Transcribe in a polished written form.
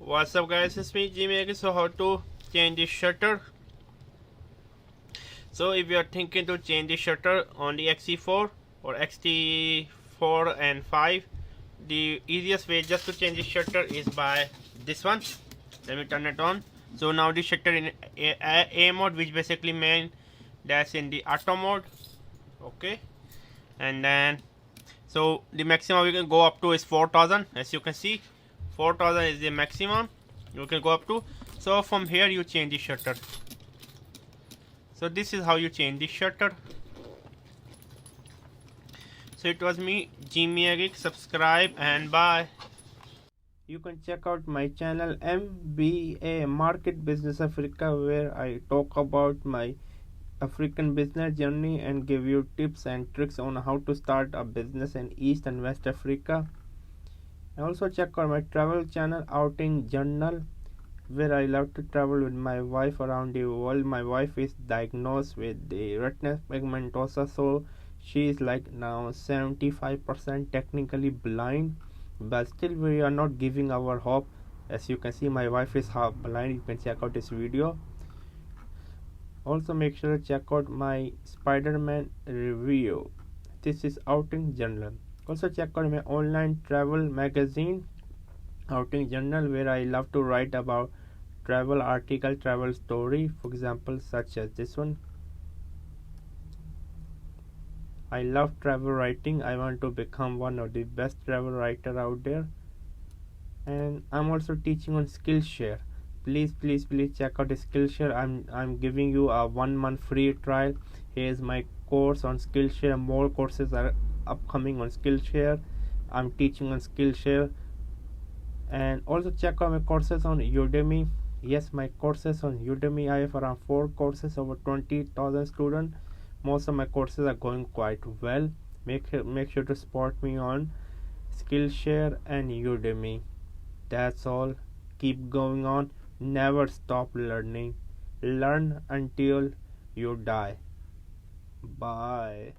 What's up guys, it's me Jimmy. So how to change the shutter? So if you are thinking to change the shutter on the X-E4 or X-T4 and 5, the easiest way just to change the shutter is by this one. Let me turn it on. So now the shutter in A mode, which basically means that's in the auto mode. Okay, and then so the maximum we can go up to is 4000. As you can see, 4000 is the maximum you can go up to. So from here you change the shutter. So this is how you change the shutter. So it was me, Jimmy. Subscribe and bye. You can check out my channel MBA Market Business Africa, where I talk about my African business journey and give you tips and tricks on how to start a business in East and West Africa. And also check out my travel channel Outing Journal, where I love to travel with my wife around the world. My wife is diagnosed with the retinal pigmentosa, so she is like now 75% technically blind, but still we are not giving our hope. As you can see, my wife is half blind. You can check out this video. Also make sure to check out my Spider-Man review. This is Outing Journal. Also check out my online travel magazine Outing Journal, where I love to write about travel article, travel story, for example such as this one. I love travel writing. I want to become one of the best travel writer out there. And I'm also teaching on Skillshare. Please check out Skillshare. I'm giving you a 1 month free trial. Here's my course on Skillshare. More courses are upcoming on Skillshare. I'm teaching on Skillshare. And also check out my courses on Udemy. Yes, my courses on Udemy, I have around 4 courses, over 20,000 students. Most of my courses are going quite well. Make sure to support me on Skillshare and Udemy. That's all. Keep going on. Never stop learning. Learn until you die. Bye.